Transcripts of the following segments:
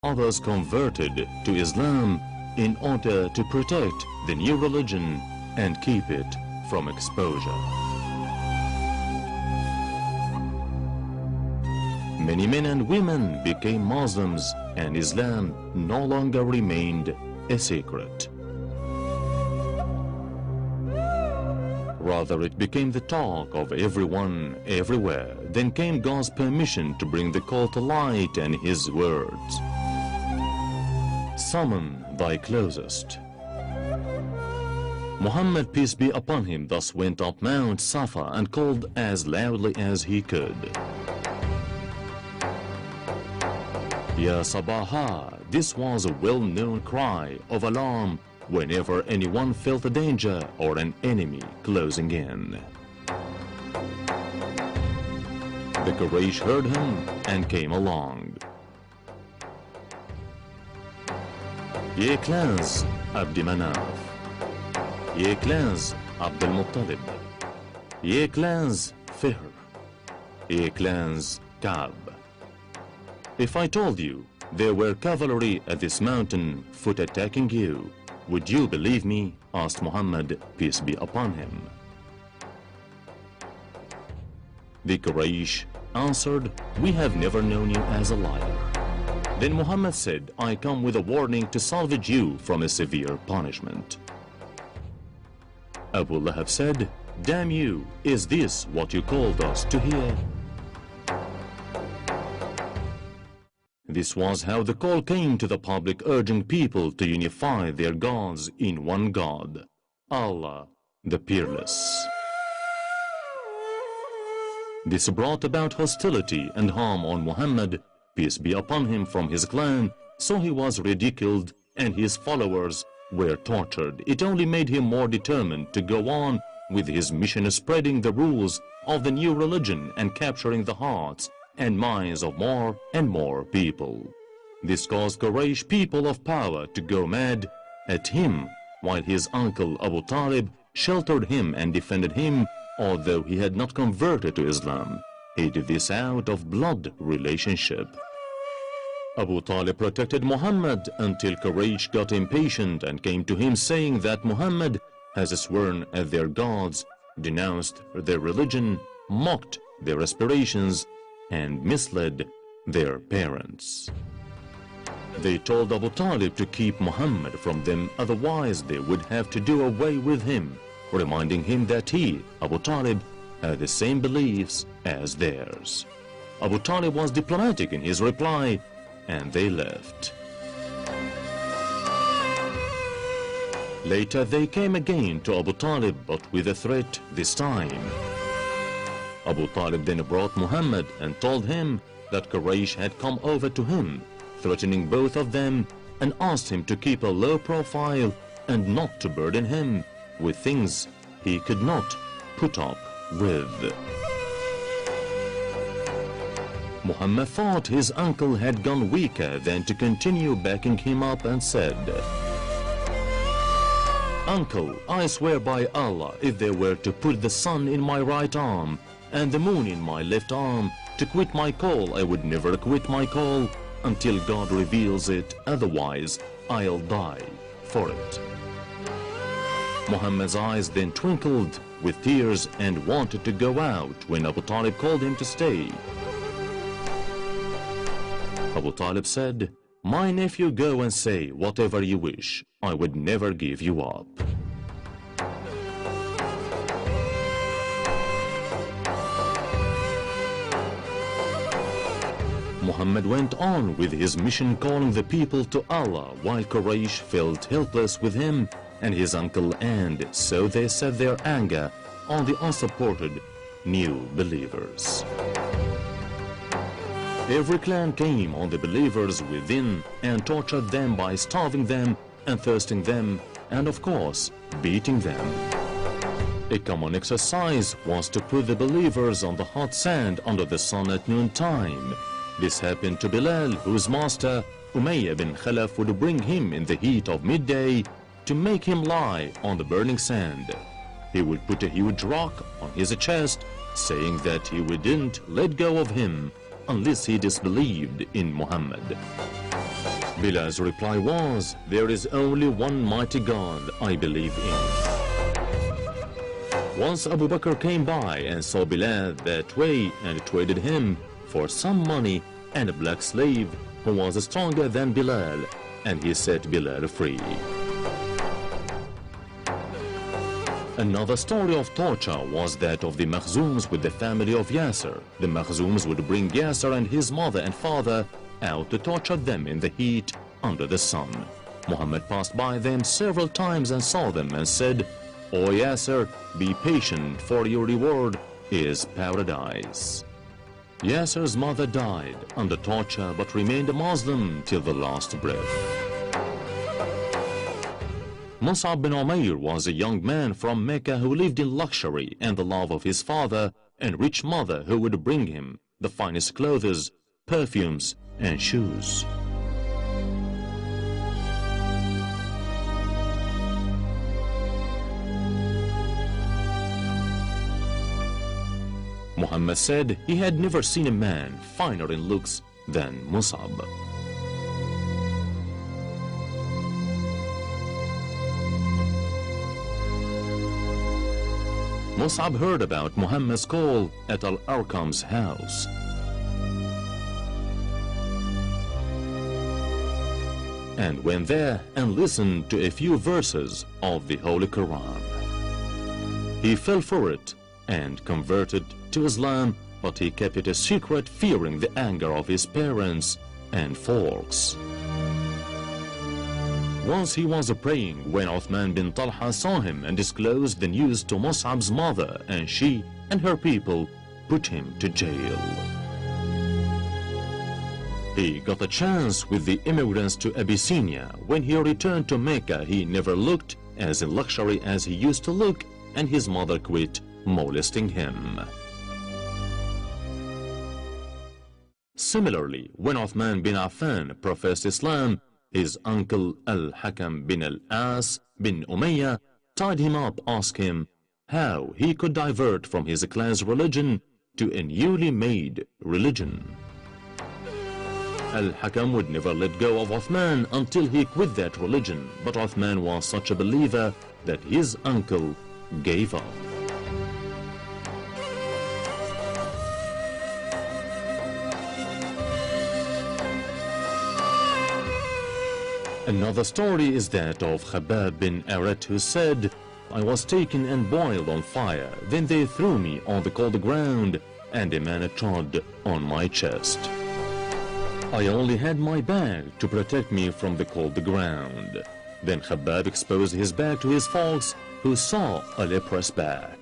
others converted to Islam in order to protect the new religion and keep it from exposure. Many men and women became Muslims, and Islam no longer remained a secret. Rather, it became the talk of everyone, everywhere. Then came God's permission to bring the call to light and His words. Summon thy closest. Muhammad, peace be upon him, thus went up Mount Safa and called as loudly as he could. Ya Sabaha, this was a well-known cry of alarm whenever anyone felt a danger or an enemy closing in. The Quraysh heard him and came along. Ye clans Abd Manaf, ye clans Abd al-Muttalib, ye clans Fihr, ye clans Ka'b. If I told you there were cavalry at this mountain foot attacking you, would you believe me? Asked Muhammad, peace be upon him. The Quraysh answered, we have never known you as a liar. Then Muhammad said, I come with a warning to salvage you from a severe punishment. Abu Lahab said, damn you, is this what you called us to hear? This was how the call came to the public, urging people to unify their gods in one God, Allah, the Peerless. This brought about hostility and harm on Muhammad, peace be upon him, from his clan, so he was ridiculed and his followers were tortured. It only made him more determined to go on with his mission of spreading the rules of the new religion and capturing the hearts and minds of more and more people. This caused Quraysh, people of power, to go mad at him, while his uncle Abu Talib sheltered him and defended him, although he had not converted to Islam. He did this out of blood relationship. Abu Talib protected Muhammad until Quraysh got impatient and came to him saying that Muhammad has sworn at their gods, denounced their religion, mocked their aspirations, and misled their parents. They told Abu Talib to keep Muhammad from them, otherwise they would have to do away with him, reminding him that he, Abu Talib, had the same beliefs as theirs. Abu Talib was diplomatic in his reply, and they left. Later they came again to Abu Talib, but with a threat this time. Abu Talib then brought Muhammad and told him that Quraysh had come over to him, threatening both of them, and asked him to keep a low profile and not to burden him with things he could not put up with. Muhammad thought his uncle had gone weaker than to continue backing him up and said, Uncle, I swear by Allah, if they were to put the sun in my right arm and the moon in my left arm to quit my call, I would never quit my call until God reveals it, otherwise I'll die for it. Muhammad's eyes then twinkled with tears and wanted to go out when Abu Talib called him to stay. Abu Talib said, my nephew, go and say whatever you wish. I would never give you up. Muhammad went on with his mission, calling the people to Allah, while Quraysh felt helpless with him and his uncle, and so they set their anger on the unsupported new believers. Every clan came on the believers within and tortured them by starving them and thirsting them and, of course, beating them. A common exercise was to put the believers on the hot sand under the sun at noontime. This happened to Bilal, whose master, Umayyah bin Khalaf, would bring him in the heat of midday to make him lie on the burning sand. He would put a huge rock on his chest, saying that he wouldn't let go of him unless he disbelieved in Muhammad. Bilal's reply was, "There is only one mighty God I believe in." Once Abu Bakr came by and saw Bilal that way and traded him for some money and a black slave who was stronger than Bilal, and he set Bilal free. Another story of torture was that of the Makhzooms with the family of Yasser. The Makhzooms would bring Yasser and his mother and father out to torture them in the heat under the sun. Muhammad passed by them several times and saw them and said, "O Yasser, be patient, for your reward is paradise." Yasser's mother died under torture but remained a Muslim till the last breath. Mus'ab bin Umair was a young man from Mecca who lived in luxury and the love of his father and rich mother who would bring him the finest clothes, perfumes, and shoes. Muhammad said he had never seen a man finer in looks than Mus'ab. Mus'ab heard about Muhammad's call at Al-Arqam's house. And went there and listened to a few verses of the Holy Quran. He fell for it and converted to Islam, but he kept it a secret, fearing the anger of his parents and folks. Once he was praying when Uthman bin Talha saw him and disclosed the news to Mus'ab's mother, and she and her people put him to jail. He got a chance with the immigrants to Abyssinia. When he returned to Mecca, he never looked as in luxury as he used to look, and his mother quit molesting him. Similarly, when Uthman bin Affan professed Islam, his uncle Al-Hakam bin Al-As bin Umayyah tied him up, asked him how he could divert from his clan's religion to a newly made religion. Al-Hakam would never let go of Uthman until he quit that religion, but Uthman was such a believer that his uncle gave up. Another story is that of Khabbab bin Arat, who said, "I was taken and boiled on fire, then they threw me on the cold ground, and a man trod on my chest. I only had my bag to protect me from the cold ground." Then Khabbab exposed his bag to his folks, who saw a leprous bag.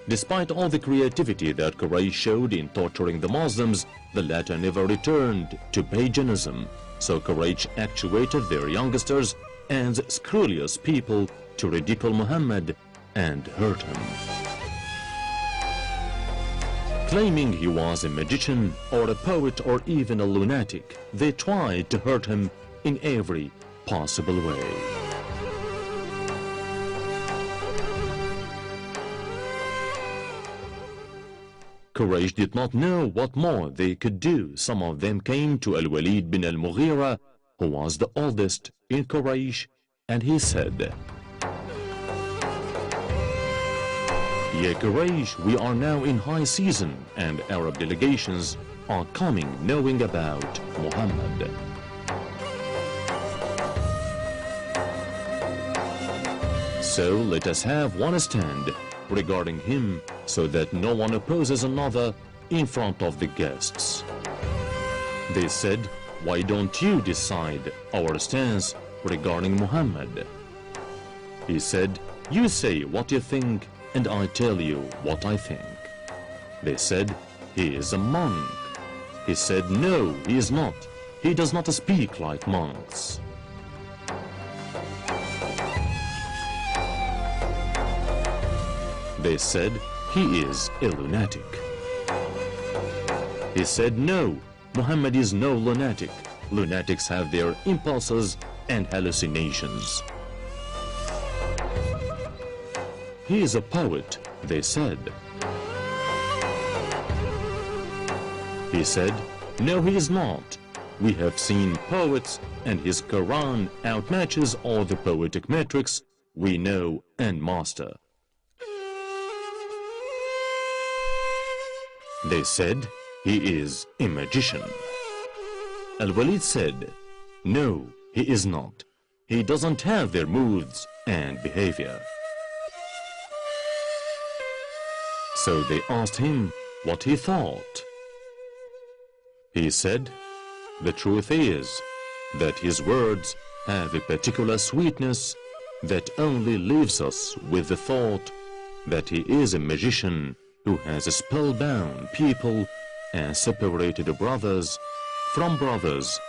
Despite all the creativity that Quraysh showed in torturing the Muslims, the latter never returned to paganism, so Quraysh actuated their youngsters and scurrilous people to ridicule Muhammad and hurt him. Claiming he was a magician or a poet or even a lunatic, they tried to hurt him in every possible way. Quraysh did not know what more they could do. Some of them came to Al-Walid bin Al-Mughira, who was the oldest in Quraysh, and he said, "Ye Quraysh, we are now in high season, and Arab delegations are coming knowing about Muhammad. So let us have one stand regarding him, so that no one opposes another in front of the guests." They said, "Why don't you decide our stance regarding Muhammad?" He said, "You say what you think, and I tell you what I think." They said, "He is a monk." He said, "No, he is not. He does not speak like monks." They said, "He is a lunatic." He said, "No, Muhammad is no lunatic. Lunatics have their impulses and hallucinations." He is a poet, they said. He said, no, he is not. We have seen poets, and his Quran outmatches all the poetic metrics we know and master. They said, he is a magician. Al-Walid said, no, he is not. He doesn't have their moods and behavior. So they asked him what he thought. He said, the truth is that his words have a particular sweetness that only leaves us with the thought that he is a magician who has spellbound people and separated brothers from brothers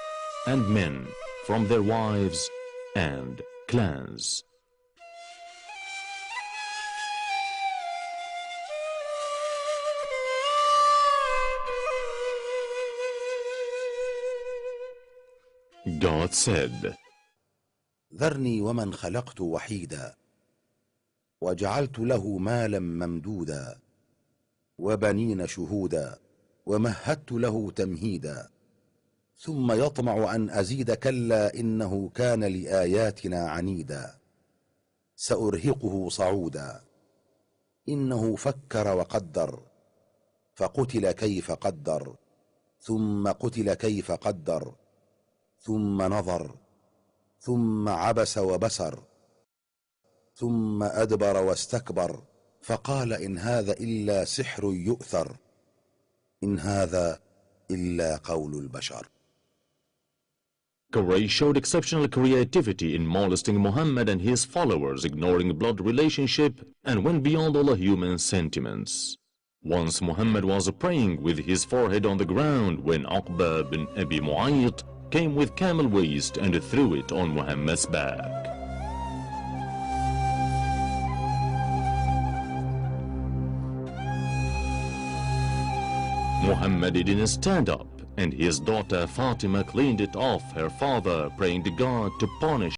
and men from their wives and clans. God said, ذرني ومن خلقت وحيدا وجعلت له مالا ممدودا وبنين شهودا ومهدت له تمهيدا ثم يطمع أن أزيد كلا إنه كان لآياتنا عنيدا سأرهقه صعودا إنه فكر وقدر فقتل كيف قدر ثم قتل كيف قدر ثم نظر ثم عبس وبسر ثم أدبر واستكبر فقال إن هذا إلا سحر يؤثر إن هذا إلا قول البشر. Quraysh showed exceptional creativity in molesting Muhammad and his followers, ignoring blood relationship, and went beyond all human sentiments. Once Muhammad was praying with his forehead on the ground when Uqba bin Abi Mu'ayt came with camel waste and threw it on Muhammad's back. Muhammad didn't stand up, and his daughter Fatima cleaned it off her father, praying to God to punish